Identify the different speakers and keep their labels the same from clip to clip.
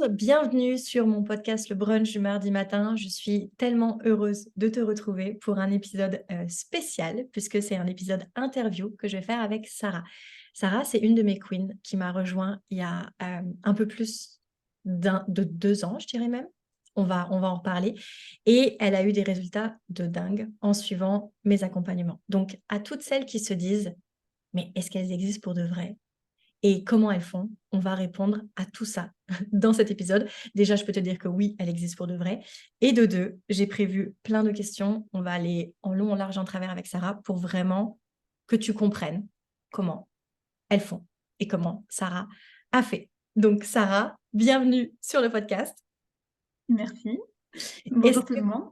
Speaker 1: bienvenue sur mon podcast Le Brunch du mardi matin. Je suis tellement heureuse de te retrouver pour un épisode spécial puisque c'est un épisode interview que je vais faire avec Sarah. Sarah, c'est une de mes queens qui m'a rejoint il y a un peu plus de 2 ans, je dirais même. On va en reparler. Et elle a eu des résultats de dingue en suivant mes accompagnements. Donc, à toutes celles qui se disent, mais est-ce qu'elles existent pour de vrai? Et comment elles font? On va répondre à tout ça dans cet épisode. Déjà, je peux te dire que oui, elle existe pour de vrai. Et de deux, j'ai prévu plein de questions. On va aller en long, en large, en travers avec Sarah pour vraiment que tu comprennes comment elles font et comment Sarah a fait. Donc, Sarah, bienvenue sur le podcast.
Speaker 2: Merci.
Speaker 1: Est-ce
Speaker 2: Bonjour tout
Speaker 1: que,
Speaker 2: le monde.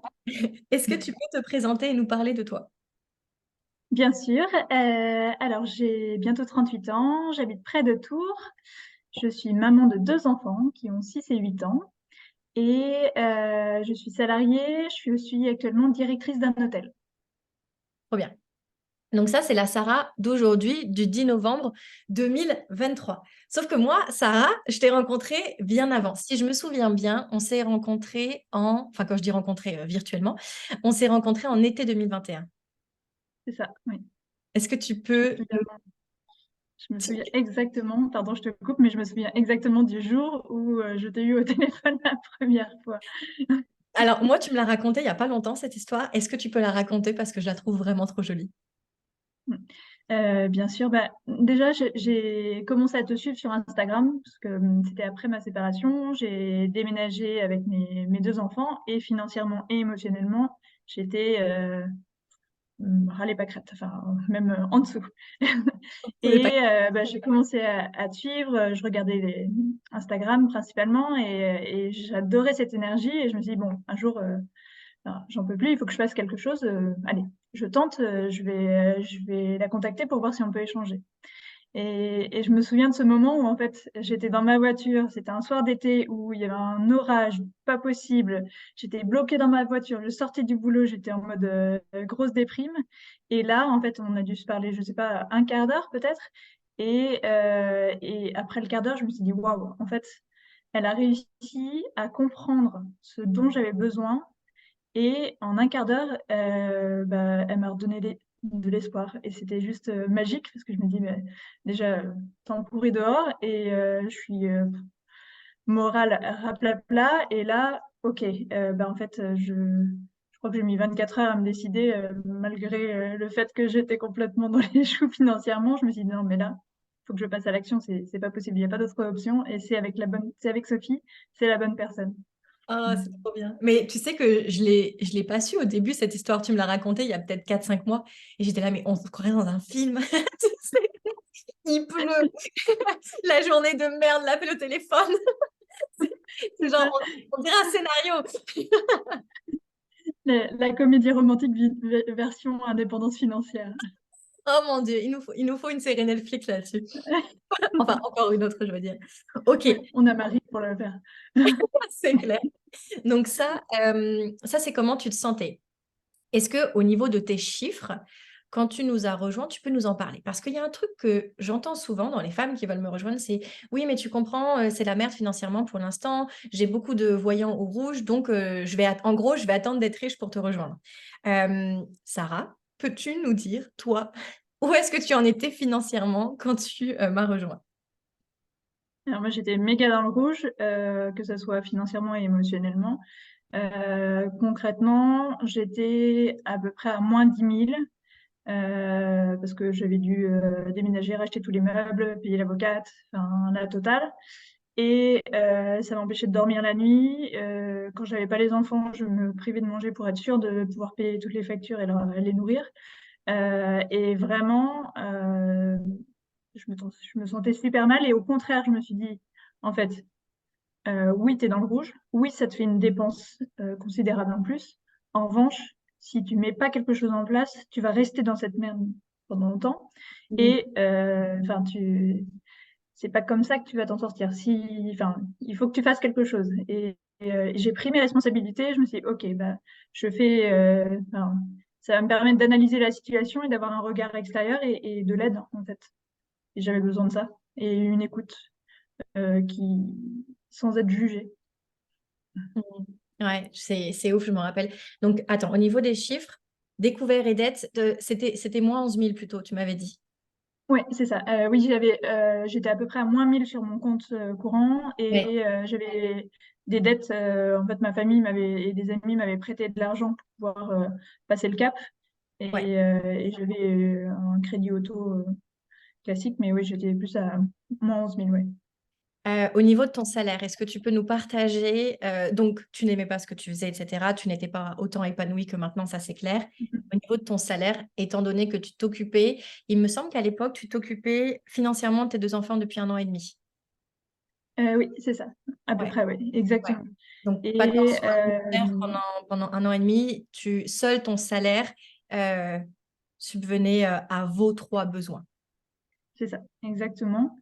Speaker 1: est-ce que tu peux te présenter et nous parler de toi?
Speaker 2: Bien sûr. Alors, j'ai bientôt 38 ans, j'habite près de Tours. Je suis maman de 2 enfants qui ont 6 et 8 ans et je suis salariée. Je suis aussi actuellement directrice d'un hôtel.
Speaker 1: Trop bien. Donc ça, c'est la Sarah d'aujourd'hui, du 10 novembre 2023. Sauf que moi, Sarah, je t'ai rencontrée bien avant. Si je me souviens bien, on s'est rencontrés enfin quand je dis rencontrés virtuellement, on s'est rencontrés en été 2021.
Speaker 2: C'est ça, oui.
Speaker 1: Est-ce que tu
Speaker 2: Je me
Speaker 1: peux...
Speaker 2: souviens je me souviens exactement, pardon, je te coupe, mais je me souviens exactement du jour où, je t'ai eu au téléphone la première fois.
Speaker 1: Alors moi, tu me l'as raconté il n'y a pas longtemps, cette histoire. Est-ce que tu peux la raconter parce que je la trouve vraiment trop jolie?
Speaker 2: Mmh. Bien sûr, bah, déjà j'ai commencé à te suivre sur Instagram parce que, c'était après ma séparation. J'ai déménagé avec mes 2 enfants et financièrement et émotionnellement, j'étais, ras les pâquerettes, enfin, même, en dessous.
Speaker 1: On n'est pas...
Speaker 2: Et bah, j'ai commencé à te suivre, je regardais les Instagram principalement et j'adorais cette énergie et je me suis dit: «Bon, un jour, enfin, j'en peux plus, il faut que je fasse quelque chose, allez, je tente, je vais la contacter pour voir si on peut échanger». Et je me souviens de ce moment où en fait, j'étais dans ma voiture, c'était un soir d'été où il y avait un orage pas possible. J'étais bloquée dans ma voiture, je sortais du boulot, j'étais en mode, grosse déprime et là, en fait, on a dû se parler, je sais pas, un quart d'heure peut-être et après le quart d'heure, je me suis dit: «Waouh, en fait, elle a réussi à comprendre ce dont j'avais besoin et en un quart d'heure, bah, elle m'a redonné de l'espoir et c'était juste, magique parce que je me dis: «Mais déjà, temps pourri dehors et je suis, morale raplapla et là, OK, bah, en fait, je crois que j'ai mis 24 heures à me décider, malgré, le fait que j'étais complètement dans les choux financièrement. Je me suis dit: «Non mais là, faut que je passe à l'action, c'est pas possible, il y a pas d'autre option et c'est avec Sophie, c'est la bonne personne».
Speaker 1: Oh, c'est trop bien. Mais tu sais que je l'ai pas su au début, cette histoire. Tu me l'as racontée il y a peut-être 4, 5 mois. Et j'étais là, mais on se croirait dans un film. Tu sais, il pleut. La journée de merde, l'appel au téléphone. C'est
Speaker 2: C'est
Speaker 1: genre,
Speaker 2: ça.
Speaker 1: on dirait un scénario.
Speaker 2: La comédie romantique version indépendance financière.
Speaker 1: Oh mon Dieu, il nous faut une série Netflix là-dessus. Enfin, encore une autre, je veux dire. Ok,
Speaker 2: Ouais, on a Marie pour le faire.
Speaker 1: c'est clair. Donc ça c'est comment tu te sentais. Est-ce que au niveau de tes chiffres, quand tu nous as rejoints, tu peux nous en parler? Parce qu'il y a un truc que j'entends souvent dans les femmes qui veulent me rejoindre, c'est: «Oui, mais tu comprends, c'est la merde financièrement pour l'instant. J'ai beaucoup de voyants au rouge, donc en gros, je vais attendre d'être riche pour te rejoindre». Sarah, peux-tu nous dire, toi, où est-ce que tu en étais financièrement quand tu, m'as rejoint?
Speaker 2: Alors moi, j'étais méga dans le rouge, que ça soit financièrement et émotionnellement. Concrètement, j'étais à peu près à moins 10 000, parce que j'avais dû, déménager, racheter tous les meubles, payer l'avocate, enfin la totale et ça m'empêchait de dormir la nuit. Quand j'avais pas les enfants, je me privais de manger pour être sûre de pouvoir payer toutes les factures et les nourrir. Et vraiment, je me sentais super mal et au contraire, je me suis dit: «En fait, oui, tu es dans le rouge. Oui, ça te fait une dépense, considérable en plus. En revanche, si tu mets pas quelque chose en place, tu vas rester dans cette merde pendant longtemps
Speaker 1: Oui.
Speaker 2: et enfin tu c'est pas comme ça que tu vas t'en sortir. Si enfin, il faut que tu fasses quelque chose» et j'ai pris mes responsabilités. Je me suis dit: «OK, bah, je fais, enfin, ça va me permettre d'analyser la situation et d'avoir un regard extérieur et de l'aide, en fait» et j'avais besoin de ça et une écoute, qui sans être jugée.
Speaker 1: Mhm. Ouais, c'est ouf, je me rappelle. Donc, attends, au niveau des chiffres, découvert et dette, c'était moins 11 000 plutôt, tu m'avais dit.
Speaker 2: Oui, c'est ça. Oui, j'étais à peu près à moins 1000 sur mon compte courant
Speaker 1: Ouais,
Speaker 2: et j'avais des dettes. En fait, ma famille et des amis m'avaient prêté de l'argent pour pouvoir passer le cap.
Speaker 1: ouais.
Speaker 2: Et j'avais un crédit auto classique, mais oui, j'étais plus à moins 11 000, ouais.
Speaker 1: Au niveau de ton salaire, est-ce que tu peux nous partager, donc tu n'aimais pas ce que tu faisais, etc. Tu n'étais pas autant épanouie que maintenant, ça c'est clair. Au niveau de ton salaire, étant donné que tu t'occupais, il me semble qu'à l'époque, tu t'occupais financièrement de tes deux enfants depuis 1 an et demi.
Speaker 2: Oui, c'est ça, à peu
Speaker 1: Ouais,
Speaker 2: près, oui,
Speaker 1: ouais.
Speaker 2: exactement.
Speaker 1: Donc, pas de
Speaker 2: Et
Speaker 1: pension alimentaire pendant 1 an et demi. Seul ton salaire euh, subvenait à vos trois besoins.
Speaker 2: c'est ça, exactement.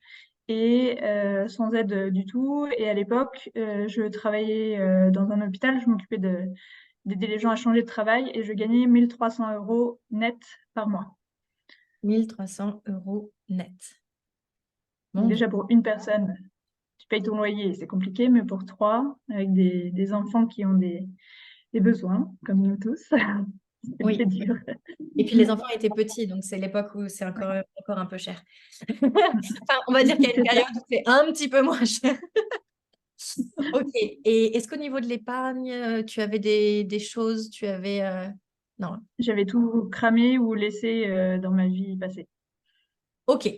Speaker 2: Et sans aide du tout. Et à l'époque, je travaillais dans un hôpital, je m'occupais d'aider les gens à changer de travail et je gagnais 1 300 € net par mois.
Speaker 1: 1 300 € net.
Speaker 2: Donc
Speaker 1: Mon Dieu.
Speaker 2: déjà pour une personne, tu payes ton loyer, c'est compliqué, mais pour trois, avec des enfants qui ont des besoins, comme nous tous, c'est
Speaker 1: Oui.
Speaker 2: très dur.
Speaker 1: Et puis les enfants étaient petits, donc c'est l'époque où c'est encore un peu cher. Enfin, on va dire qu'il y a une
Speaker 2: C'est ça.
Speaker 1: période où c'est un petit peu moins cher. Ok. Et est-ce qu'au niveau de l'épargne, tu avais des choses, tu avais... Non.
Speaker 2: J'avais tout cramé ou laissé dans ma vie passée.
Speaker 1: Ok.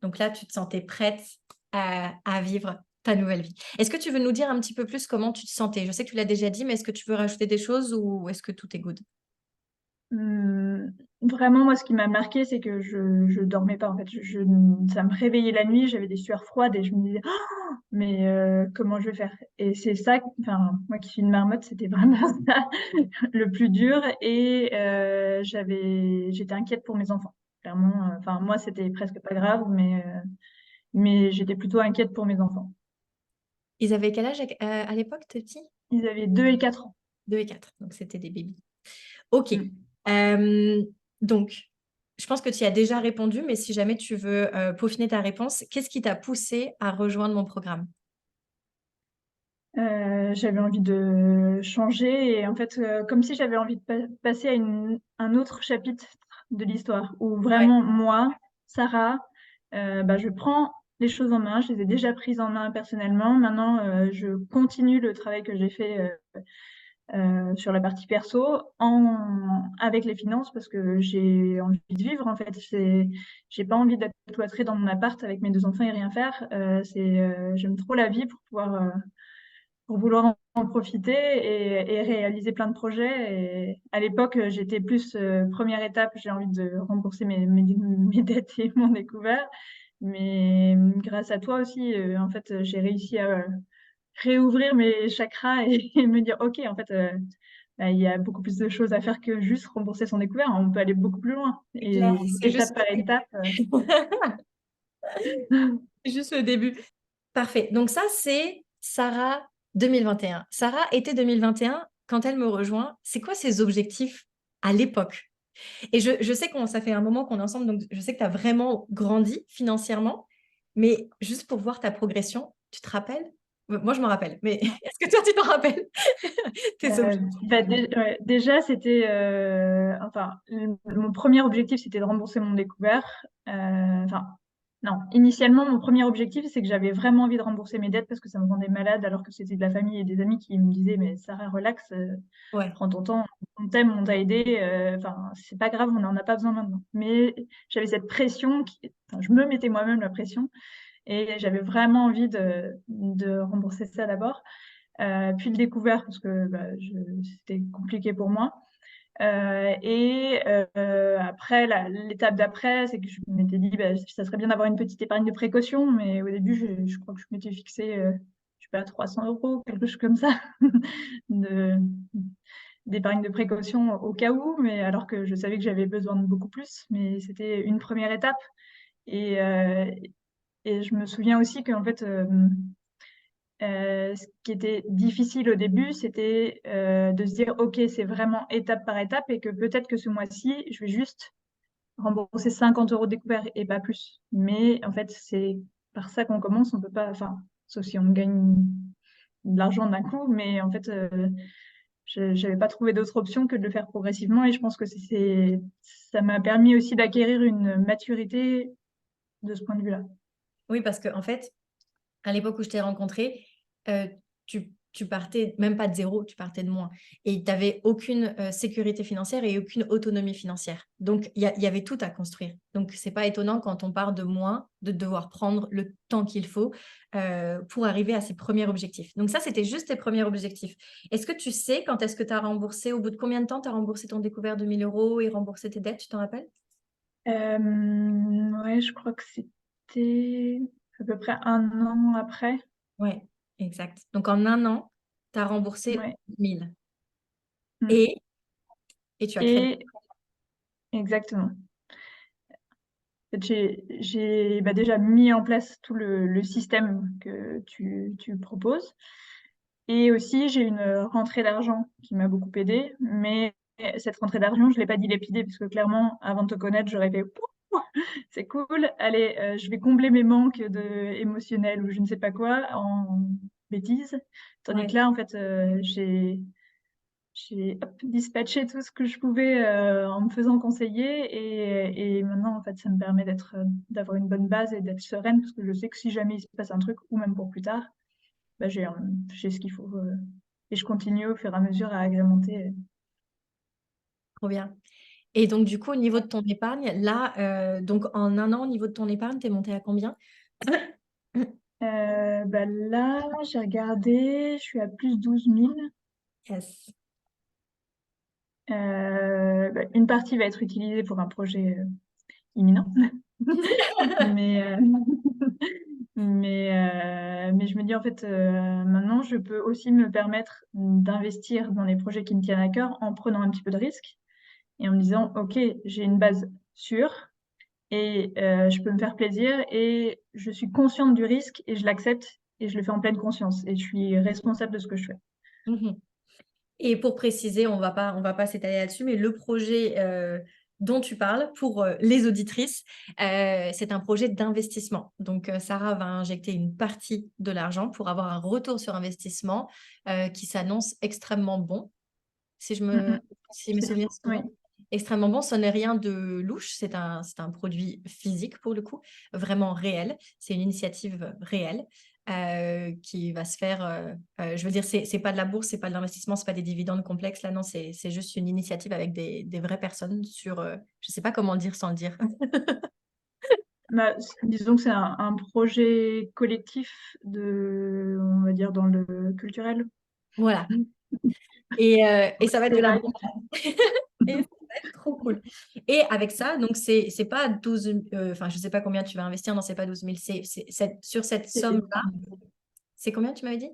Speaker 1: Donc là, tu te sentais prête à vivre ta nouvelle vie. Est-ce que tu veux nous dire un petit peu plus comment tu te sentais? Je sais que tu l'as déjà dit, mais est-ce que tu veux rajouter des choses ou est-ce que tout est good?
Speaker 2: Hum, Vraiment, moi, ce qui m'a marqué, c'est que je dormais pas. En fait, ça me réveillait la nuit, j'avais des sueurs froides et je me disais, ah, mais comment je vais faire? Et c'est ça, enfin, moi qui suis une marmotte, c'était vraiment ça le plus dur. Et j'étais inquiète pour mes enfants. Clairement, enfin, moi, c'était presque pas grave, mais j'étais plutôt inquiète pour mes enfants.
Speaker 1: Ils avaient quel âge à l'époque, tes petits?
Speaker 2: Ils avaient 2 et 4 ans.
Speaker 1: 2 et 4, donc c'était des bébés. Ok.
Speaker 2: Mm.
Speaker 1: Donc, je pense que tu y as déjà répondu, mais si jamais tu veux peaufiner ta réponse, qu'est-ce qui t'a poussé à rejoindre mon programme?
Speaker 2: J'avais envie de changer et en fait, comme si j'avais envie de passer à un autre chapitre de l'histoire où
Speaker 1: Ouais.
Speaker 2: vraiment moi, Sarah, bah, je prends les choses en main, je les ai déjà prises en main personnellement. Maintenant, je continue le travail que j'ai fait sur la partie perso avec les finances parce que j'ai envie de vivre en fait. J'ai pas envie d'être cloîtrée dans mon appart avec mes deux enfants et rien faire. J'aime trop la vie pour vouloir en profiter et réaliser plein de projets. Et à l'époque, j'étais plus première étape, j'ai envie de rembourser mes dettes et mon découvert. Mais grâce à toi aussi, en fait, j'ai réussi à réouvrir mes chakras et me dire, OK, en fait, bah, il y a beaucoup plus de choses à faire que juste rembourser son découvert. On peut aller beaucoup plus loin.
Speaker 1: C'est clair,
Speaker 2: Et
Speaker 1: c'est juste
Speaker 2: étape par
Speaker 1: le
Speaker 2: étape.
Speaker 1: début. C'est juste le début. Parfait. Donc ça, c'est Sarah 2021. Sarah, été 2021, quand elle me rejoint, c'est quoi ses objectifs à l'époque? Et je sais qu'on ça fait un moment qu'on est ensemble, donc je sais que tu as vraiment grandi financièrement, mais juste pour voir ta progression, tu te rappelles? Moi, je me rappelle, mais est-ce que toi, tu t'en rappelles? Tes objectifs.
Speaker 2: Ouais, déjà, c'était, enfin, mon premier objectif, c'était de rembourser mon découvert. Enfin, non, initialement, mon premier objectif, c'est que j'avais vraiment envie de rembourser mes dettes parce que ça me rendait malade, alors que c'était de la famille et des amis qui me disaient, mais Sarah, relax,
Speaker 1: Ouais.
Speaker 2: prends ton temps, on t'aime, on t'a aidé, enfin, c'est pas grave, on n'en a pas besoin maintenant. Mais j'avais cette pression enfin, je me mettais moi-même la pression et j'avais vraiment envie de rembourser ça d'abord. Puis le découvert parce que bah, c'était compliqué pour moi. Après, l'étape d'après, c'est que je m'étais dit, bah, ça serait bien d'avoir une petite épargne de précaution, mais au début, je crois que je m'étais fixé, je sais pas, 300 €, quelque chose comme ça, de, d'épargne de précaution au cas où, mais alors que je savais que j'avais besoin de beaucoup plus, mais c'était une première étape. Et, euh, et je me souviens aussi qu'en fait, ce qui était difficile au début, c'était de se dire, OK, c'est vraiment étape par étape et que peut-être que ce mois-ci, je vais juste rembourser 50 € de découvert et pas plus. Mais en fait, c'est par ça qu'on commence. On peut pas, enfin, sauf si on gagne. de l'argent d'un coup, mais en fait, j'avais pas trouvé d'autre option que de le faire progressivement et je pense que ça m'a permis aussi d'acquérir une maturité de ce point de vue-là.
Speaker 1: Oui, parce qu'en fait, à l'époque où je t'ai rencontré, tu partais même pas de zéro, tu partais de moins. Et tu n'avais aucune sécurité financière et aucune autonomie financière. Donc, il y avait tout à construire. Donc, c'est pas étonnant quand on part de moins, de devoir prendre le temps qu'il faut pour arriver à ses premiers objectifs. Donc, ça, c'était juste tes premiers objectifs. Est-ce que tu sais quand est-ce que tu as remboursé, au bout de combien de temps tu as remboursé ton découvert de 1 000 € et remboursé tes dettes, tu t'en rappelles?
Speaker 2: Ouais, je crois que c'était à peu près 1 an après.
Speaker 1: Ouais, exact. Donc, en 1 an, tu as remboursé
Speaker 2: Ouais.
Speaker 1: 1000.
Speaker 2: Mm.
Speaker 1: Et, et tu as créé.
Speaker 2: Et exactement. En fait, j'ai déjà mis en place tout le système que tu proposes. Et aussi, j'ai une rentrée d'argent qui m'a beaucoup aidée. Mais cette rentrée d'argent, je ne l'ai pas dilapidée parce que clairement, avant de te connaître, j'aurais fait Pouh, c'est cool, allez, je vais combler mes manques émotionnels ou je ne sais pas quoi en bêtises. Tandis que
Speaker 1: Ouais,
Speaker 2: là, en fait, j'ai dispatché tout ce que je pouvais en me faisant conseiller et maintenant en fait ça me permet d'avoir une bonne base et d'être sereine parce que je sais que si jamais il se passe un truc ou même pour plus tard, bah, j'ai ce qu'il faut et je continue au fur et à mesure à agrémenter.
Speaker 1: trop bien. Et donc, du coup, au niveau de ton épargne, là, donc en 1 an, au niveau de ton épargne, tu es monté à combien?
Speaker 2: Bah là, j'ai regardé, je suis à plus 12 000.
Speaker 1: Yes.
Speaker 2: Bah, une partie va être utilisée pour un projet imminent. Mais, mais je me dis en fait, maintenant, je peux aussi me permettre d'investir dans les projets qui me tiennent à cœur en prenant un petit peu de risque et en me disant, OK, j'ai une base sûre et je peux me faire plaisir et je suis consciente du risque et je l'accepte et je le fais en pleine conscience et je suis responsable de ce que je fais.
Speaker 1: Mhm. Et pour préciser, on va pas s'étaler là-dessus, mais le projet dont tu parles, pour les auditrices, c'est un projet d'investissement. Donc, Sarah va injecter une partie de l'argent pour avoir un retour sur investissement qui s'annonce extrêmement bon. Si,
Speaker 2: Mm, mm.
Speaker 1: si mes souvenirs sont
Speaker 2: Oui.
Speaker 1: bons. Extrêmement bon, ce n'est rien de louche, c'est un produit physique pour le coup, vraiment réel. C'est une initiative réelle qui va se faire. Je veux dire, c'est pas de la bourse, c'est pas de l'investissement, c'est pas des dividendes complexes. Là, non, c'est juste une initiative avec des vraies personnes sur. Je sais pas comment le dire sans le dire.
Speaker 2: Bah, disons que c'est un projet collectif on va dire, dans le culturel.
Speaker 1: Voilà. Et
Speaker 2: Donc,
Speaker 1: ça va être
Speaker 2: c'est
Speaker 1: de la
Speaker 2: live.
Speaker 1: bonne. Et ça va être trop cool. Et avec ça, donc c'est pas 12, enfin je sais pas combien tu vas investir, non, c'est pas 12 000, sur cette somme-là, c'est combien tu m'avais dit?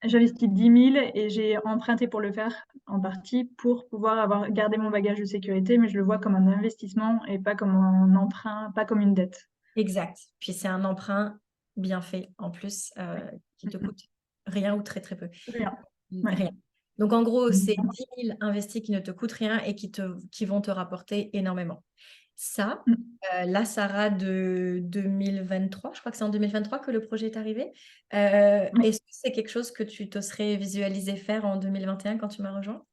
Speaker 2: J'investis 10 000 et j'ai emprunté pour le faire en partie pour pouvoir gardé mon bagage de sécurité, mais je le vois comme un investissement et pas comme un emprunt, pas comme une dette.
Speaker 1: Exact. Puis c'est un emprunt bien fait en plus qui te
Speaker 2: Mhm.
Speaker 1: coûte rien ou très très peu.
Speaker 2: Rien. Ouais.
Speaker 1: Rien. Donc en gros, c'est 10 000 investis qui ne te coûtent rien et qui vont te rapporter énormément. Ça,
Speaker 2: Mm.
Speaker 1: la Sarah de 2023, je crois que c'est en 2023 que le projet est arrivé.
Speaker 2: Oui,
Speaker 1: Est-ce que c'est quelque chose que tu te serais visualisé faire en 2021 quand tu m'as rejoint?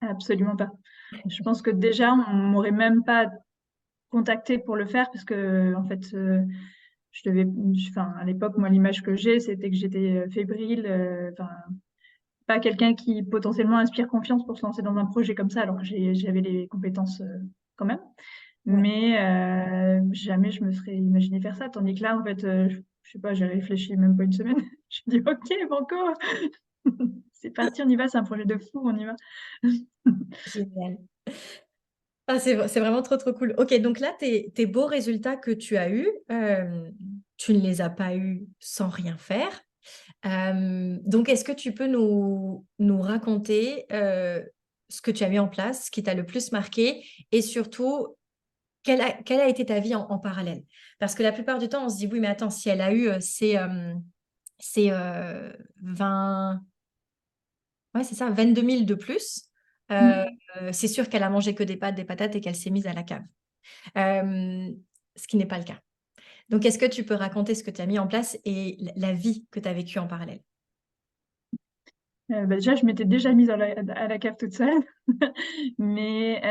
Speaker 2: absolument pas. Je pense que déjà, on m'aurait même pas contacté pour le faire parce que, en fait, enfin, à l'époque, moi, l'image que j'ai, c'était que j'étais fébrile, enfin, pas quelqu'un qui potentiellement inspire confiance pour se lancer dans un projet comme ça, alors que j'avais les compétences quand même.
Speaker 1: Ouais.
Speaker 2: Mais jamais je me serais imaginé faire ça. Tandis que là, en fait, je sais pas, j'ai réfléchi même pas une semaine. Je me dis, ok, banco, c'est parti, on y va, c'est un projet de fou, on y va.
Speaker 1: Génial. Ah, c'est vraiment trop, trop cool. Ok, donc là, tes beaux résultats que tu as eus, tu ne les as pas eus sans rien faire. Donc, est-ce que tu peux nous raconter ce que tu as mis en place, ce qui t'a le plus marqué et surtout, quelle a été ta vie en parallèle? Parce que la plupart du temps, on se dit, oui, mais attends, si elle a eu ces 20, ouais, c'est ça, 22 000 de plus, euh,
Speaker 2: Mm.
Speaker 1: c'est sûr qu'elle a mangé que des pâtes, des patates et qu'elle s'est mise à la cave. Euh, Ce qui n'est pas le cas. Donc, est-ce que tu peux raconter ce que tu as mis en place et la vie que tu as vécue en parallèle?
Speaker 2: Déjà, je m'étais déjà mise à la cave toute seule. Mais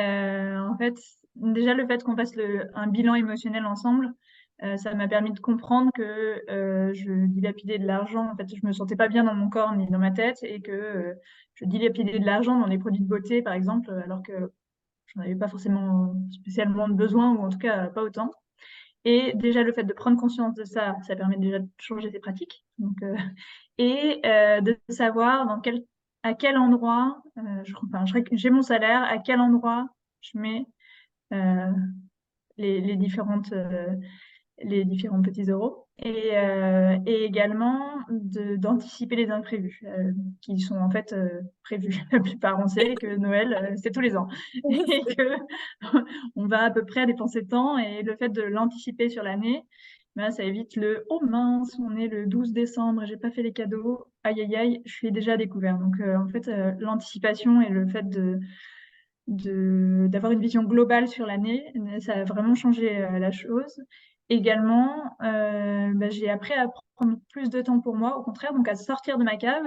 Speaker 2: en fait, déjà, le fait qu'on fasse un bilan émotionnel ensemble, ça m'a permis de comprendre que je dilapidais de l'argent. En fait, je me sentais pas bien dans mon corps ni dans ma tête et que je dilapidais de l'argent dans les produits de beauté, par exemple, alors que j'en avais pas forcément spécialement de besoin, ou en tout cas pas autant. Et déjà, le fait de prendre conscience de ça, ça permet déjà de changer ses pratiques. Donc, et de savoir à quel endroit, enfin, j'ai mon salaire, à quel endroit je mets euh, les les différents petits euros. Et également d'anticiper les imprévus, qui sont en fait prévus. La plupart, on sait que Noël, c'est tous les ans. Et que on va à peu près dépenser tant, et le fait de l'anticiper sur l'année, ben, ça évite le oh mince, on est le 12 décembre, j'ai pas fait les cadeaux, aïe aïe aïe, je suis déjà à découvert. Donc en fait, l'anticipation et le fait d'avoir une vision globale sur l'année, ça a vraiment changé la chose. Également, j'ai appris à prendre plus de temps pour moi, au contraire, donc à sortir de ma cave,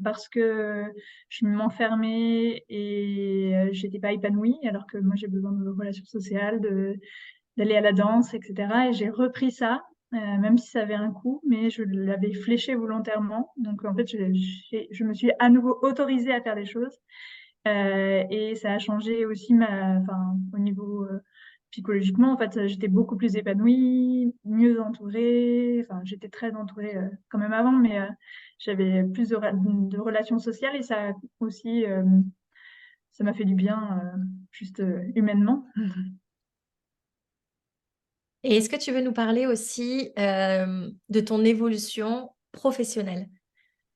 Speaker 2: parce que je m'enfermais et j'étais pas épanouie, alors que moi j'ai besoin de relations sociales, d'aller à la danse, etc. Et j'ai repris ça, même si ça avait un coût, mais je l'avais fléché volontairement. Donc en fait, je me suis à nouveau autorisée à faire des choses. Et ça a changé aussi enfin, au niveau psychologiquement. En fait, j'étais beaucoup plus épanouie, mieux entourée. Enfin, j'étais très entourée quand même avant, mais j'avais plus de relations sociales, et ça aussi, ça m'a fait du bien, juste humainement.
Speaker 1: Et est-ce que tu veux nous parler aussi de ton évolution professionnelle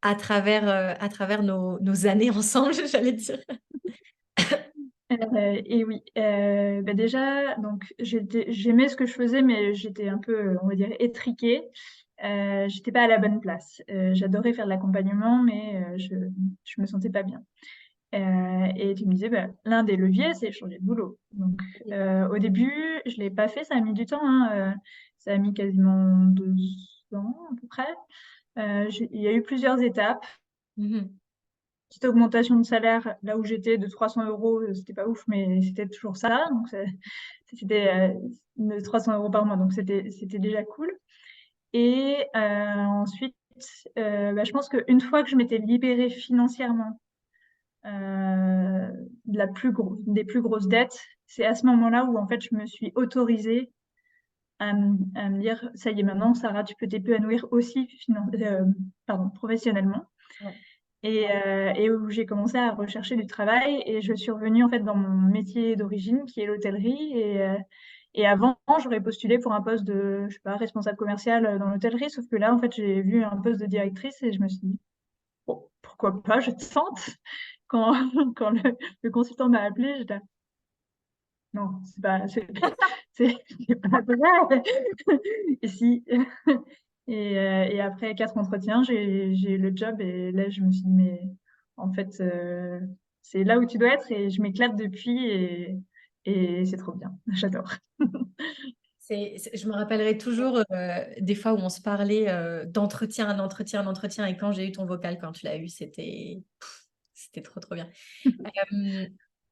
Speaker 1: à travers nos années ensemble, j'allais dire.
Speaker 2: Et oui, déjà, donc j'aimais ce que je faisais, mais j'étais un peu, on va dire, étriquée. J'étais pas à la bonne place. J'adorais faire de l'accompagnement, mais je me sentais pas bien. Et tu me disais, bah, l'un des leviers, c'est changer de boulot. Donc, au début, je l'ai pas fait, ça a mis du temps, hein, ça a mis quasiment 2 ans à peu près. Il y a eu plusieurs étapes.
Speaker 1: Mhm.
Speaker 2: Petite augmentation de salaire là où j'étais de 300 euros, c'était pas ouf, mais c'était toujours ça. Donc, c'était de 300 euros par mois, donc c'était déjà cool. Et ensuite, je pense qu'une fois que je m'étais libérée financièrement des plus grosses dettes, c'est à ce moment-là où en fait je me suis autorisée à me dire, ça y est, maintenant, Sarah, tu peux t'épanouir aussi professionnellement.
Speaker 1: Ouais.
Speaker 2: Et où j'ai commencé à rechercher du travail, et je suis revenue en fait dans mon métier d'origine, qui est l'hôtellerie. Et avant, j'aurais postulé pour un poste de, je sais pas, responsable commercial dans l'hôtellerie, sauf que là, en fait, j'ai vu un poste de directrice et je me suis dit, bon, pourquoi pas, je te tente. Quand, quand le consultant m'a appelé, j'étais, non, c'est pas vrai. Et si. Et après 4 entretiens, j'ai eu le job, et là, je me suis dit, mais en fait, c'est là où tu dois être, et je m'éclate depuis, et c'est trop bien. J'adore.
Speaker 1: Je me rappellerai toujours des fois où on se parlait d'entretien, et quand j'ai eu ton vocal, quand tu l'as eu, c'était trop, trop bien. Euh,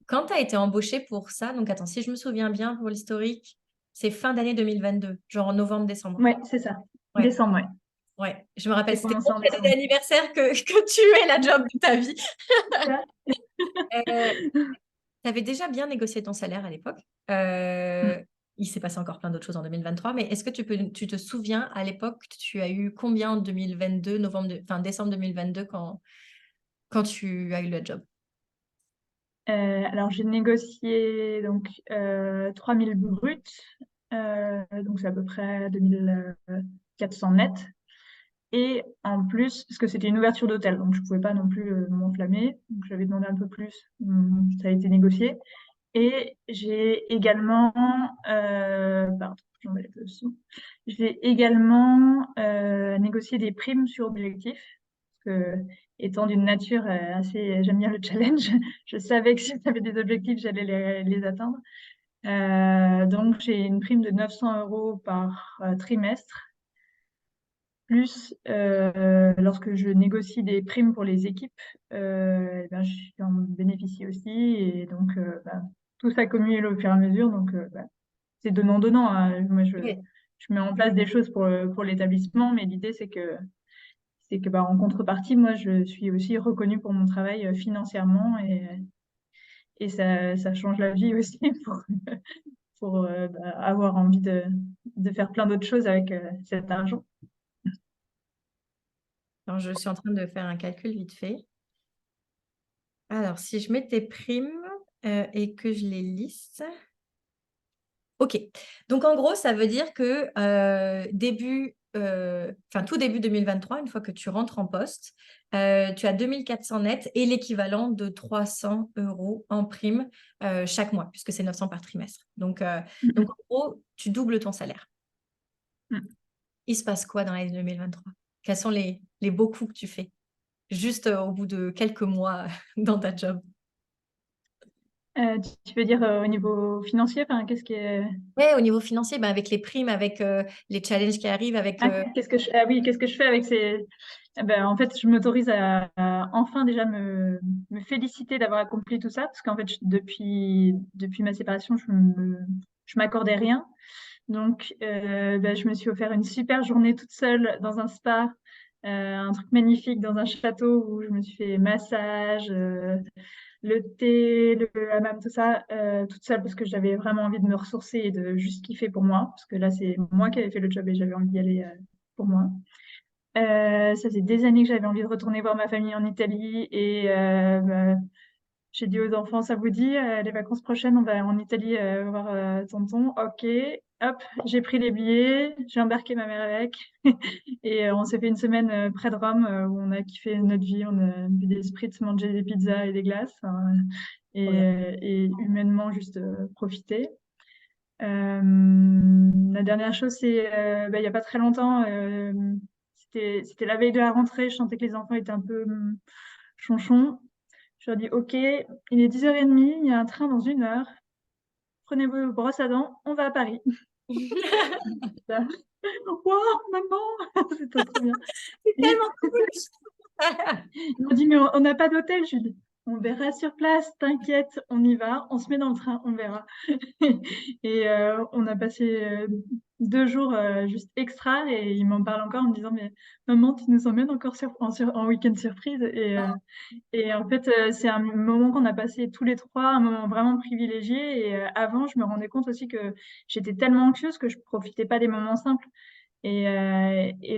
Speaker 1: Quand tu as été embauchée pour ça, donc attends, si je me souviens bien pour l'historique, c'est fin d'année 2022, genre en novembre-décembre.
Speaker 2: Ouais, c'est ça.
Speaker 1: Ouais,
Speaker 2: Décembre, ouais.
Speaker 1: ouais. Je me rappelle,
Speaker 2: J'ai
Speaker 1: c'était
Speaker 2: commencé
Speaker 1: mon
Speaker 2: en
Speaker 1: cadeau
Speaker 2: décembre.
Speaker 1: d'anniversaire que tu aies la job de ta vie.
Speaker 2: Ça.
Speaker 1: Euh, Tu avais déjà bien négocié ton salaire à l'époque.
Speaker 2: Mm.
Speaker 1: Il s'est passé encore plein d'autres choses en 2023, mais est-ce que tu te souviens à l'époque, tu as eu combien en 2022, enfin décembre 2022 quand tu as eu le job?
Speaker 2: Alors, j'ai négocié donc 3000 bruts, donc c'est à peu près 2400 net. Et en plus, parce que c'était une ouverture d'hôtel, donc je ne pouvais pas non plus m'enflammer, donc j'avais demandé un peu plus, ça a été négocié. Et j'ai également, pardon, j'en mets le son. J'ai également négocié des primes sur objectif, parce que étant d'une nature assez, j'aime bien le challenge, je savais que si j'avais des objectifs, j'allais les atteindre. Donc j'ai une prime de 900 euros par trimestre, Plus, lorsque je négocie des primes pour les équipes, et ben, j'en bénéficie aussi et donc tout s'accumule au fur et à mesure donc c'est donnant-donnant, hein. Moi,
Speaker 1: Ouais.
Speaker 2: je mets en place des choses pour l'établissement, mais l'idée, c'est que en contrepartie, moi, je suis aussi reconnue pour mon travail financièrement et ça change la vie aussi pour avoir envie de faire plein d'autres choses avec cet argent.
Speaker 1: Alors, je suis en train de faire un calcul vite fait. Alors, si je mets tes primes, et que je les lisse. OK. Donc en gros, ça veut dire que, tout début 2023, une fois que tu rentres en poste, tu as 2 400 net et l'équivalent de 300 € en prime, chaque mois puisque c'est 900 par trimestre. Donc en gros, tu doubles ton salaire.
Speaker 2: Mhm.
Speaker 1: Il se passe quoi dans l'année 2023? Quels sont les beaux coups que tu fais? Juste, au bout de quelques mois dans ta job?
Speaker 2: Tu veux dire au niveau financier, enfin, qu'est-ce qui est...
Speaker 1: Ouais, au niveau financier, ben, avec les primes, avec, les challenges qui arrivent, avec,
Speaker 2: Ah, qu'est-ce que je fais avec ces... Eh ben, en fait, je m'autorise à enfin déjà me féliciter d'avoir accompli tout ça, parce qu'en fait, depuis ma séparation, je m'accordais rien. Donc, je me suis offert une super journée toute seule dans un spa, un truc magnifique dans un château où je me suis fait massage, le thé, le hammam, tout ça, toute seule parce que j'avais vraiment envie de me ressourcer et de juste kiffer pour moi, parce que là, c'est moi qui avais fait le job et j'avais envie d'y aller pour moi. Ça faisait des années que j'avais envie de retourner voir ma famille en Italie et j'ai dit aux enfants, ça vous dit, les vacances prochaines, on va en Italie voir tonton. Ok, hop, j'ai pris les billets, j'ai embarqué ma mère avec. Et on s'est fait une semaine près de Rome où on a kiffé notre vie, on a bu des spritz, mangé des pizzas et des glaces
Speaker 1: Trop
Speaker 2: et humainement juste profiter. La dernière chose, c'est il n'y a pas très longtemps, c'était la veille de la rentrée, je sentais que les enfants étaient un peu chonchons. Je leur dis, OK, il est 10h30, il y a un train dans 1 heure. Prenez vos brosses à dents, on va à Paris. Ça. Wow, maman, c'était trop bien.
Speaker 1: C'est
Speaker 2: Et
Speaker 1: tellement cool!
Speaker 2: ils m'ont dit, mais on n'a pas d'hôtel. Je lui dis, on verra sur place, t'inquiète, on y va, on se met dans le train, on verra. Et on a passé 2 jours juste extra et il m'en parle encore en me disant, mais maman, tu nous emmènes encore en week-end surprise. Et en fait, c'est un moment qu'on a passé tous les trois, un moment vraiment privilégié. Et avant, je me rendais compte aussi que j'étais tellement anxieuse que je profitais pas des moments simples. Et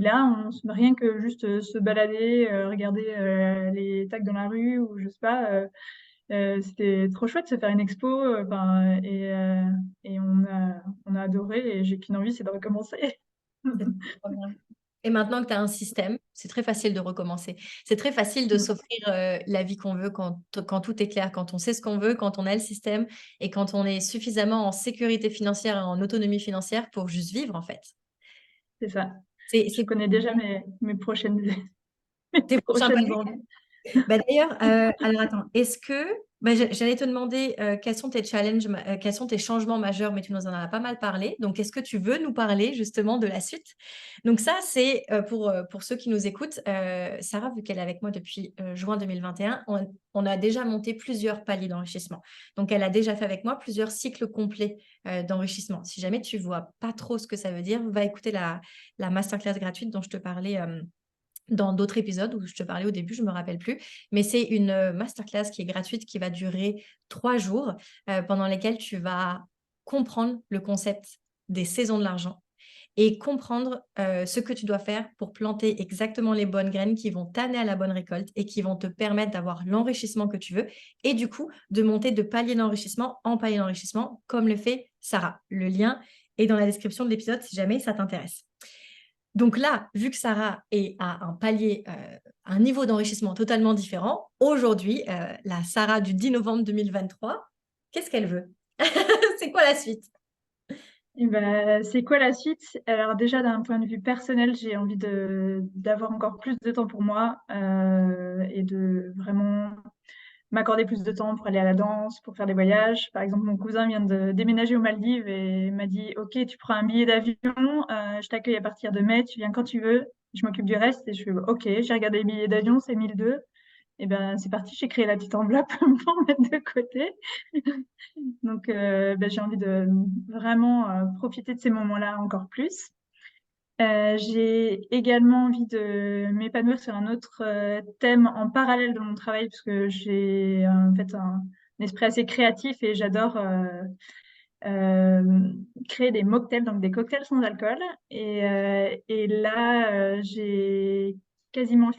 Speaker 2: là, rien que juste se balader, regarder les tags dans la rue ou je sais pas, c'était trop chouette de se faire une expo. Et on a adoré et j'ai qu'une envie, c'est de recommencer.
Speaker 1: C'est trop bien. Et maintenant que tu as un système, c'est très facile de recommencer. C'est très facile de s'offrir, la vie qu'on veut quand tout est clair, quand on sait ce qu'on veut, quand on a le système et quand on est suffisamment en sécurité financière et en autonomie financière pour juste vivre, en fait.
Speaker 2: C'est ça. Je
Speaker 1: C'est
Speaker 2: connais déjà mes prochaines, mes
Speaker 1: tes prochains
Speaker 2: prochaines
Speaker 1: paliers?
Speaker 2: envies.
Speaker 1: Bah, d'ailleurs, alors attends, est-ce que j'allais te demander, quels sont tes challenges quels sont tes changements majeurs, mais tu nous en as pas mal parlé. Donc est-ce que tu veux nous parler justement de la suite? Donc ça, c'est, pour ceux qui nous écoutent, Sarah, vu qu'elle est avec moi depuis, juin 2021, on a déjà monté plusieurs paliers d'enrichissement. Donc elle a déjà fait avec moi plusieurs cycles complets, d'enrichissement. Si jamais tu vois pas trop ce que ça veut dire, va écouter la masterclass gratuite dont je te parlais, dans d'autres épisodes où je te parlais au début, je ne me rappelle plus. Mais c'est une masterclass qui est gratuite, qui va durer 3 jours, pendant lesquels tu vas comprendre le concept des saisons de l'argent et comprendre ce que tu dois faire pour planter exactement les bonnes graines qui vont t'amener à la bonne récolte et qui vont te permettre d'avoir l'enrichissement que tu veux et du coup de monter de palier d'enrichissement en palier d'enrichissement comme le fait Sarah. Le lien est dans la description de l'épisode si jamais ça t'intéresse. Donc là, vu que Sarah est à un palier, un niveau d'enrichissement totalement différent, aujourd'hui, la Sarah du 10 novembre 2023, qu'est-ce qu'elle veut? C'est quoi la suite?
Speaker 2: Et c'est quoi la suite? Alors déjà, d'un point de vue personnel, j'ai envie d'avoir encore plus de temps pour moi et de vraiment m'accorder plus de temps pour aller à la danse, pour faire des voyages. Par exemple, mon cousin vient de déménager aux Maldives et m'a dit, OK, tu prends un billet d'avion, je t'accueille à partir de mai, tu viens quand tu veux. je m'occupe du reste. Et je fais OK, j'ai regardé les billets d'avion, c'est 1 200. Et ben c'est parti, j'ai créé la petite enveloppe pour mettre de côté. Donc j'ai envie de vraiment profiter de ces moments-là encore plus. J'ai également envie de m'épanouir sur un autre thème en parallèle de mon travail, parce que j'ai en fait un esprit assez créatif et j'adore créer des mocktails, donc des cocktails sans alcool. Et là, j'ai quasiment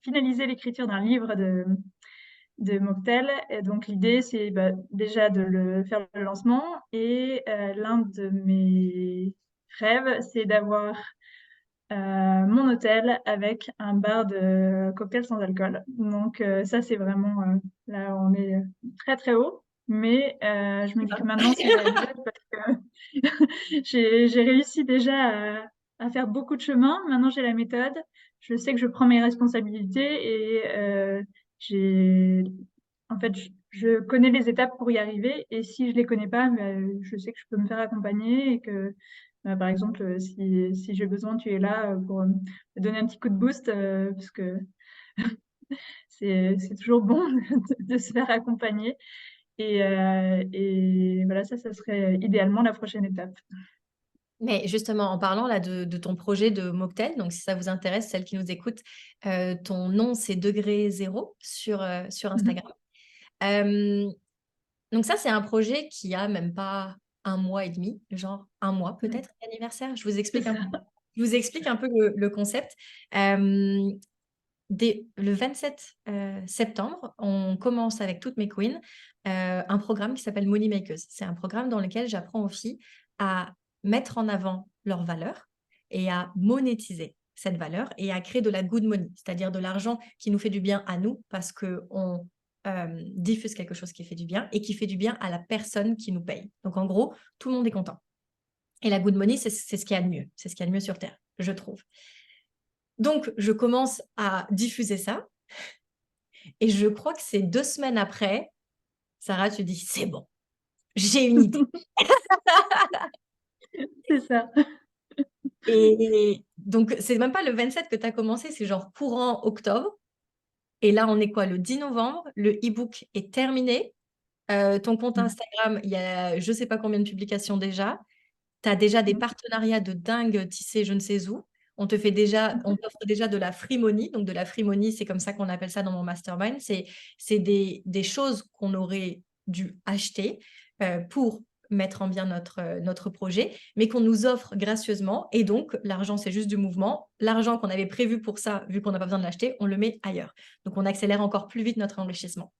Speaker 2: finalisé l'écriture d'un livre de mocktails. Et donc l'idée, c'est déjà de faire le lancement. Et l'un de mes rêves, c'est d'avoir mon hôtel avec un bar de cocktails sans alcool. Donc ça, c'est vraiment, là, on est très très haut. Mais je me dis que maintenant, c'est réalisable parce que j'ai réussi déjà à faire beaucoup de chemin. Maintenant, j'ai la méthode. Je sais que je prends mes responsabilités et j'ai, en fait, je connais les étapes pour y arriver. Et si je les connais pas, je sais que je peux me faire accompagner et que par exemple, si j'ai besoin, tu es là pour me donner un petit coup de boost, parce que c'est toujours bon de se faire accompagner. Et voilà, ça serait idéalement la prochaine étape.
Speaker 1: Mais justement, en parlant là de ton projet de mocktail, donc si ça vous intéresse, celles qui nous écoutent, ton nom, c'est Degré Zéro sur
Speaker 2: Mhm.
Speaker 1: Instagram. Hem, donc ça, c'est un projet qui a même pas 1 mois et demi, genre 1 mois
Speaker 2: Ouais,
Speaker 1: peut-être d'anniversaire.
Speaker 2: c'est ça.
Speaker 1: Je vous explique un peu le concept. Hem, dès le 27 septembre, on commence avec toutes mes queens, un programme qui s'appelle Money Makers. C'est un programme dans lequel j'apprends aux filles à mettre en avant leurs valeurs et à monétiser cette valeur et à créer de la good money, c'est-à-dire de l'argent qui nous fait du bien à nous parce qu'on diffuse quelque chose qui fait du bien et qui fait du bien à la personne qui nous paye. Donc en gros, tout le monde est content. Et la good money, c'est ce qu'il y a de mieux. C'est ce qu'il y a de mieux sur Terre, je trouve. Donc, je commence à diffuser ça et je crois que c'est 2 semaines après, Sarah, tu dis: «C'est bon, j'ai une idée».
Speaker 2: C'est ça.
Speaker 1: Et donc c'est même pas le 27 que tu as commencé, c'est genre courant octobre et là, on est quoi? Le 10 novembre, le e-book est terminé, ton compte
Speaker 2: Mhm.
Speaker 1: Instagram, il y a je sais pas combien de publications déjà. Tu as déjà des
Speaker 2: Mhm.
Speaker 1: partenariats de dingue tissés je ne sais où. On t'offre déjà de la free money. Donc de la free money, c'est comme ça qu'on appelle ça dans mon mastermind. C'est des choses qu'on aurait dû acheter pour mettre en bien notre projet, mais qu'on nous offre gracieusement. Et donc, l'argent, c'est juste du mouvement. L'argent qu'on avait prévu pour ça, vu qu'on n'a pas besoin de l'acheter, on le met ailleurs. Donc, on accélère encore plus vite notre enrichissement.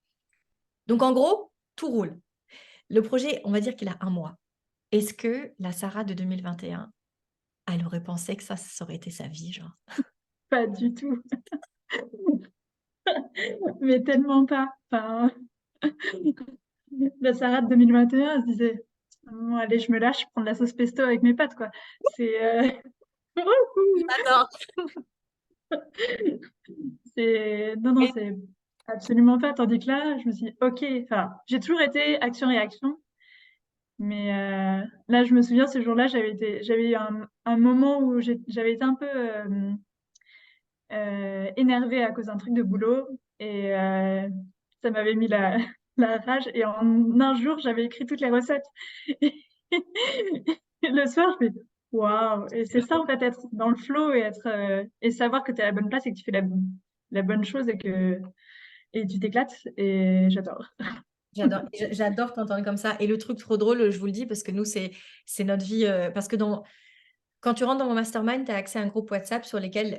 Speaker 1: Donc, en gros, tout roule. Le projet, on va dire qu'il a 1 mois. Est-ce que la Sarah de 2021, elle aurait pensé que ça aurait été sa vie, genre?
Speaker 2: Pas du tout. Mais tellement pas. Enfin, la Sarah de 2021, elle se disait, bon, allez, je me lâche, je prends de la sauce pesto avec mes pâtes, quoi. C'est
Speaker 1: J'adore.
Speaker 2: non, non, c'est absolument pas. Tandis que là, je me suis dit, OK, enfin, j'ai toujours été action-réaction. Mais là, je me souviens, ce jour-là, j'avais eu un moment où j'avais été un peu énervée à cause d'un truc de boulot. Et ça m'avait mis la rage. Et en un jour, j'avais écrit toutes les recettes. Et le soir, je me dis, waouh! Et c'est ça, en fait, être dans le flow et savoir que tu es à la bonne place et que tu fais la bonne chose et tu t'éclates. Et j'adore.
Speaker 1: J'adore t'entendre comme ça. Et le truc trop drôle, je vous le dis, parce que nous, c'est notre vie. Parce que quand tu rentres dans mon mastermind, tu as accès à un groupe WhatsApp sur lequel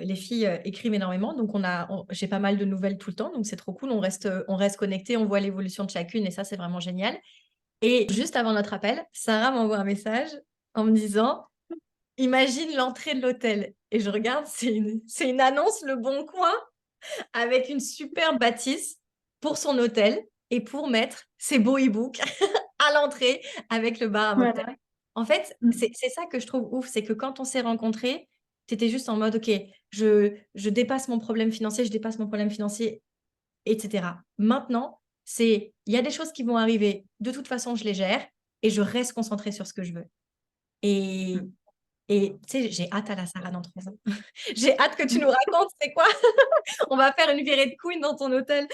Speaker 1: les filles écrivent énormément. Donc, j'ai pas mal de nouvelles tout le temps. Donc, c'est trop cool. On reste connectés, on voit l'évolution de chacune. Et ça, c'est vraiment génial. Et juste avant notre appel, Sarah m'envoie un message en me disant: imagine l'entrée de l'hôtel. Et je regarde, c'est une annonce Le Bon Coin avec une super bâtisse pour son hôtel et pour mettre ses beaux e-books à l'entrée avec le bar à mocktail.
Speaker 2: Voilà.
Speaker 1: En fait,
Speaker 2: Mm.
Speaker 1: c'est ça que je trouve ouf, c'est que quand on s'est rencontrés, tu étais juste en mode, OK, je dépasse mon problème financier, je dépasse mon problème financier, etc. Maintenant, il y a des choses qui vont arriver, de toute façon, je les gère et je reste concentrée sur ce que je veux. Et
Speaker 2: Mm.
Speaker 1: Et tu sais, j'ai hâte à la Sarah dans 3 ans. J'ai hâte que tu nous racontes, c'est quoi? On va faire une virée de queen dans ton hôtel.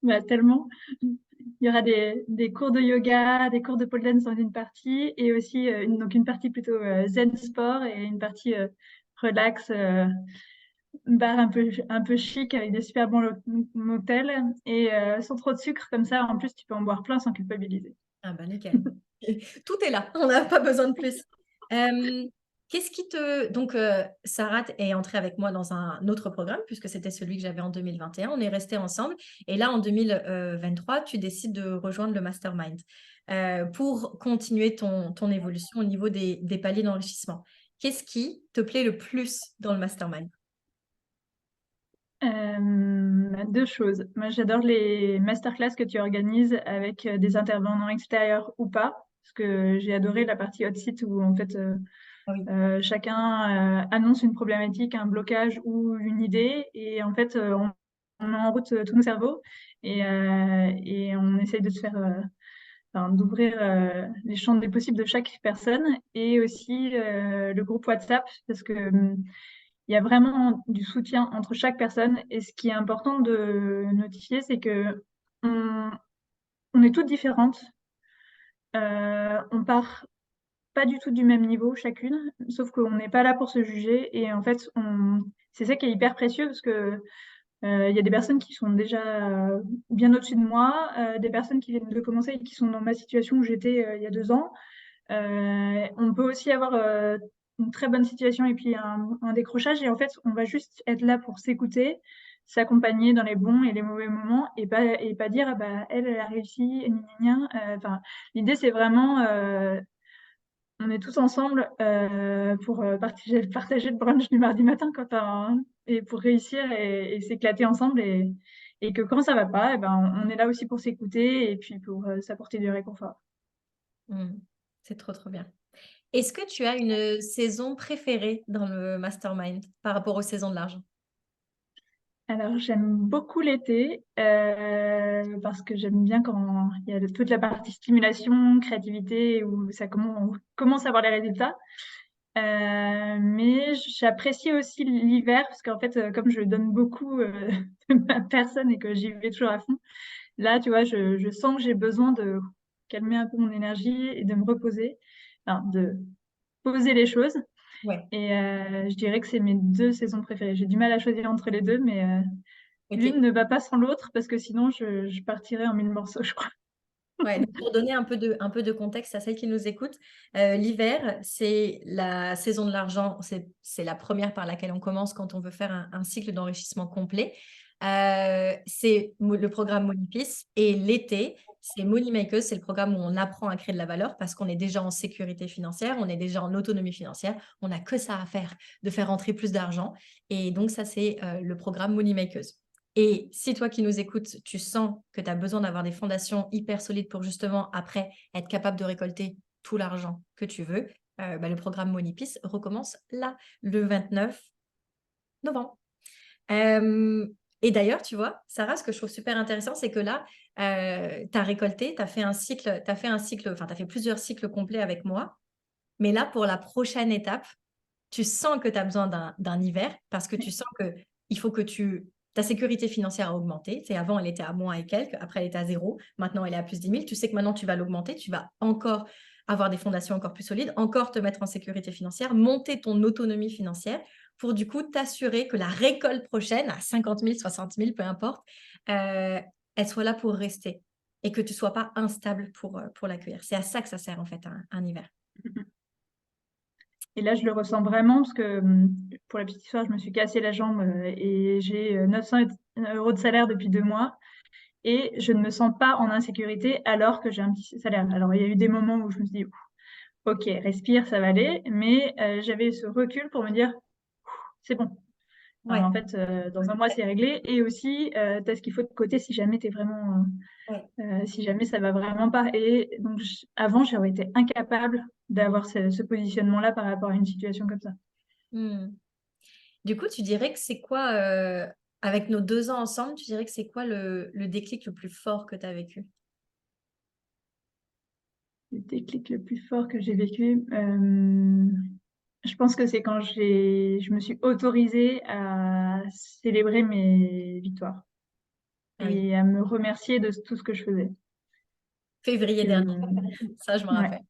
Speaker 2: Bah, tellement. Il y aura des cours de yoga, des cours de pole dance dans une partie et aussi, une partie plutôt, zen sport et une partie, relax, bar un peu chic avec des super bons motels et sans trop de sucre comme ça, en plus, tu peux en boire plein sans culpabiliser.
Speaker 1: Ah bah nickel. Tout est là, on n'a pas besoin de plus. Hem, qu'est-ce qui te donc Sarah est entrée avec moi dans un autre programme puisque c'était celui que j'avais en 2021. On est restés ensemble et là en 2023, tu décides de rejoindre le mastermind, pour continuer ton évolution au niveau des paliers d'enrichissement. Qu'est-ce qui te plaît le plus dans le mastermind?
Speaker 2: 2 choses. Moi, j'adore les masterclass que tu organises avec, des intervenants extérieurs ou pas, parce que j'ai adoré la partie hot seat où en fait,
Speaker 1: Ah oui.
Speaker 2: chacun, annonce une problématique, un blocage ou une idée et en fait, on met en route, tous nos cerveaux et on essaye de se faire, enfin d'ouvrir, les champs des possibles de chaque personne et aussi, le groupe WhatsApp parce que, il y a vraiment du soutien entre chaque personne et ce qui est important de notifier, c'est qu'on on est toutes différentes, on part pas du tout du même niveau chacune, sauf qu'on n'est pas là pour se juger et en fait, c'est ça qui est hyper précieux parce que, il y a des personnes qui sont déjà, bien au-dessus de moi, des personnes qui viennent de commencer et qui sont dans ma situation où j'étais, il y a 2 ans. On peut aussi avoir, une très bonne situation et puis un décrochage et en fait, on va juste être là pour s'écouter, s'accompagner dans les bons et les mauvais moments et pas dire: «Ah bah, elle a réussi et gna gna gna». Enfin, l'idée, c'est vraiment, on est tous ensemble, pour, partager le brunch du mardi matin quoi, enfin et pour réussir et s'éclater ensemble et que quand ça va pas et ben, on est là aussi pour s'écouter et puis pour, s'apporter du réconfort.
Speaker 1: Mmh. C'est trop, trop bien. Est-ce que tu as une saison préférée dans le mastermind par rapport aux saisons de l'argent?
Speaker 2: Alors j'aime beaucoup l'été, parce que j'aime bien quand il y a toute la partie stimulation, créativité, où ça on commence à voir les résultats. Mais j'apprécie aussi l'hiver parce qu'en fait, comme je donne beaucoup, de ma personne et que j'y vais toujours à fond, là, tu vois, je sens que j'ai besoin de calmer un peu mon énergie et de me reposer, enfin de poser les choses
Speaker 1: Ouais,
Speaker 2: et je dirais que c'est mes 2 saisons préférées. J'ai du mal à choisir entre les 2, mais l'une
Speaker 1: OK.
Speaker 2: ne va pas sans l'autre parce que sinon je partirais en 1000 morceaux, je crois.
Speaker 1: Ouais, donc pour donner un peu de contexte à celles qui nous écoutent, l'hiver, c'est la saison de l'argent, c'est la première par laquelle on commence quand on veut faire un cycle d'enrichissement complet. C'est mo le programme Monipiece et l'été, c'est Money Makers, c'est le programme où on apprend à créer de la valeur parce qu'on est déjà en sécurité financière, on est déjà en autonomie financière, on n'a que ça à faire, de faire rentrer plus d'argent et donc ça, c'est, le programme Money Makers. Et si toi qui nous écoutes, tu sens que tu as besoin d'avoir des fondations hyper solides pour justement après être capable de récolter tout l'argent que tu veux, bah, le programme Monipiece recommence là, le 29 novembre. Hem et d'ailleurs, tu vois, Sarah, ce que je trouve super intéressant, c'est que là, tu as récolté, tu as fait un cycle enfin, tu as fait plusieurs cycles complets avec moi. Mais là, pour la prochaine étape, tu sens que tu as besoin d'un hiver parce que tu sens qu'il faut que ta sécurité financière a augmenté. Tu sais, avant, elle était à moins et quelques, après elle était à zéro. Maintenant elle est à plus 10 000. Tu sais que maintenant tu vas l'augmenter, tu vas encore avoir des fondations encore plus solides, encore te mettre en sécurité financière, monter ton autonomie financière pour du coup t'assurer que la récolte prochaine à 50 000, 60 000, peu importe, elle soit là pour rester et que tu sois pas instable pour l'accueillir. C'est à ça que ça sert en fait un hiver.
Speaker 2: Et là, je le ressens vraiment parce que, pour la petite histoire, je me suis cassé la jambe, et j'ai, 900 € de salaire depuis 2 mois et je ne me sens pas en insécurité alors que j'ai un petit salaire. Alors il y a eu des moments où je me suis dit: «OK, respire, ça va aller», mais j'avais ce recul pour me dire: «C'est bon». Enfin,
Speaker 1: Ouais,
Speaker 2: en fait, dans un mois, c'est réglé et aussi, tu as ce qu'il faut de côté si jamais tu es vraiment,
Speaker 1: ouais.
Speaker 2: si jamais ça va vraiment pas et donc avant, j'aurais été incapable d'avoir ce positionnement-là par rapport à une situation comme ça.
Speaker 1: Mmh. Du coup, tu dirais que c'est quoi, avec nos 2 ans ensemble, tu dirais que c'est quoi le déclic le plus fort que tu as vécu?
Speaker 2: Le déclic le plus fort que j'ai vécu, je pense que c'est quand je me suis autorisée à célébrer mes victoires
Speaker 1: Ah oui,
Speaker 2: et à me remercier de tout ce que je faisais.
Speaker 1: février
Speaker 2: Que,
Speaker 1: dernier, ça je me
Speaker 2: ouais.
Speaker 1: rappelle.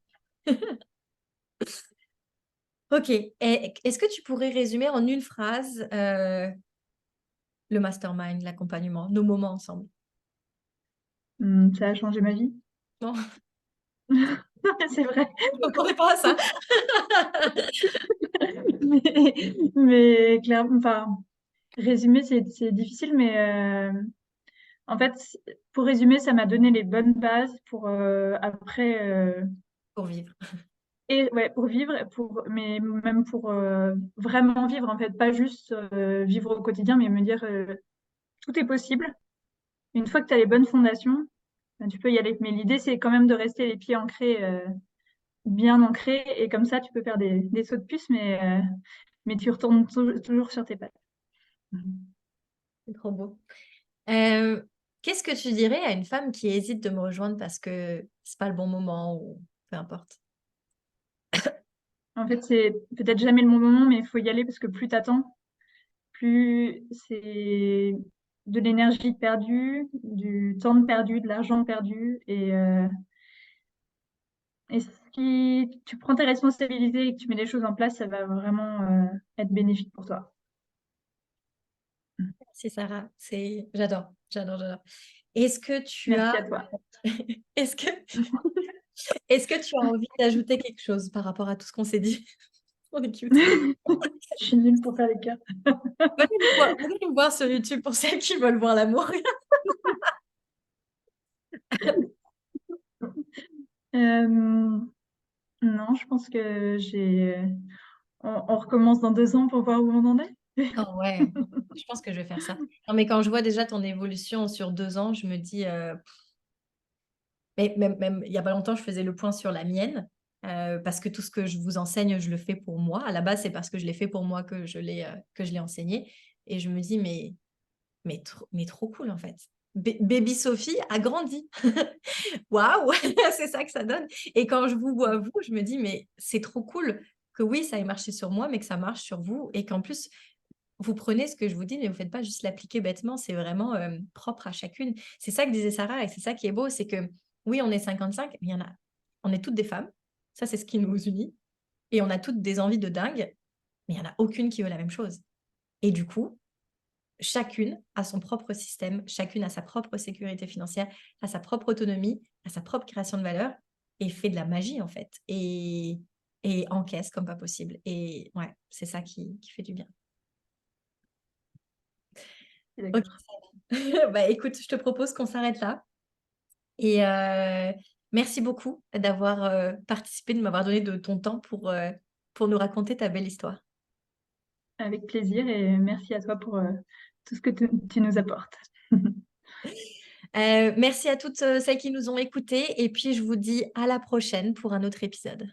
Speaker 1: Ok, et est-ce que tu pourrais résumer en une phrase le mastermind, l'accompagnement, nos moments ensemble?
Speaker 2: Ça a changé ma vie.
Speaker 1: Non,
Speaker 2: C'est vrai.
Speaker 1: je m'attendais pas à ça.
Speaker 2: Mais clairement, enfin, résumer, c'est difficile, mais en fait, pour résumer, ça m'a donné les bonnes bases pour après
Speaker 1: Pour vivre.
Speaker 2: et ouais, pour vivre, mais même pour vraiment vivre en fait, pas juste vivre au quotidien, mais me dire tout est possible. Une fois que tu as les bonnes fondations, ben, tu peux y aller. Mais l'idée, c'est quand même de rester les pieds ancrés, bien ancrés, et comme ça, tu peux faire des sauts de puce, mais tu retournes toujours sur tes pattes.
Speaker 1: C'est trop beau. Qu'est-ce que tu dirais à une femme qui hésite de me rejoindre parce que c'est pas le bon moment ou peu importe?
Speaker 2: En fait, c'est peut-être jamais le bon moment, mais il faut y aller parce que plus t'attends, plus c'est de l'énergie perdue, du temps perdu, de l'argent perdu. Et si tu prends tes responsabilités et que tu mets les choses en place, ça va vraiment être bénéfique pour toi.
Speaker 1: C'est Sarah, j'adore, j'adore, j'adore. Est-ce que tu as
Speaker 2: Merci à toi.
Speaker 1: est-ce que est-ce que tu as envie d'ajouter quelque chose par rapport à tout ce qu'on s'est dit? On est cute.
Speaker 2: Je suis nulle pour faire les cœurs.
Speaker 1: Venez nous voir sur YouTube pour celles qui veulent voir l'amour.
Speaker 2: Euh, non, je pense que on recommence dans 2 ans pour voir où on en est.
Speaker 1: Oh ouais, je pense que je vais faire ça. Non, mais quand je vois déjà ton évolution sur 2 ans, je me dis, mais même il y a pas longtemps, je faisais le point sur la mienne, parce que tout ce que je vous enseigne, je le fais pour moi. À la base, c'est parce que je l'ai fait pour moi que je l'ai enseigné et je me dis: mais trop cool, en fait. Baby Sophie a grandi. Waouh! C'est ça que ça donne et quand je vous vois vous, je me dis: «Mais c'est trop cool que oui, ça ait marché sur moi, mais que ça marche sur vous et qu'en plus, vous prenez ce que je vous dis, mais vous faites pas juste l'appliquer bêtement, c'est vraiment, propre à chacune». C'est ça que disait Sarah et c'est ça qui est beau, c'est que oui, on est 55, mais on est toutes des femmes. Ça, c'est ce qui nous unit et on a toutes des envies de dingue, mais il y en a aucune qui veut la même chose et du coup, chacune a son propre système, chacune a sa propre sécurité financière, a sa propre autonomie, a sa propre création de valeur et fait de la magie, en fait et encaisse comme pas possible et ouais, c'est ça qui fait du bien. OK.
Speaker 2: D'accord.
Speaker 1: Bah, écoute, je te propose qu'on s'arrête là et merci beaucoup d'avoir, participé, de m'avoir donné de ton temps pour nous raconter ta belle histoire.
Speaker 2: Avec plaisir et merci à toi pour tout ce que tu nous apportes.
Speaker 1: Merci à toutes, celles qui nous ont écoutées et puis je vous dis à la prochaine pour un autre épisode.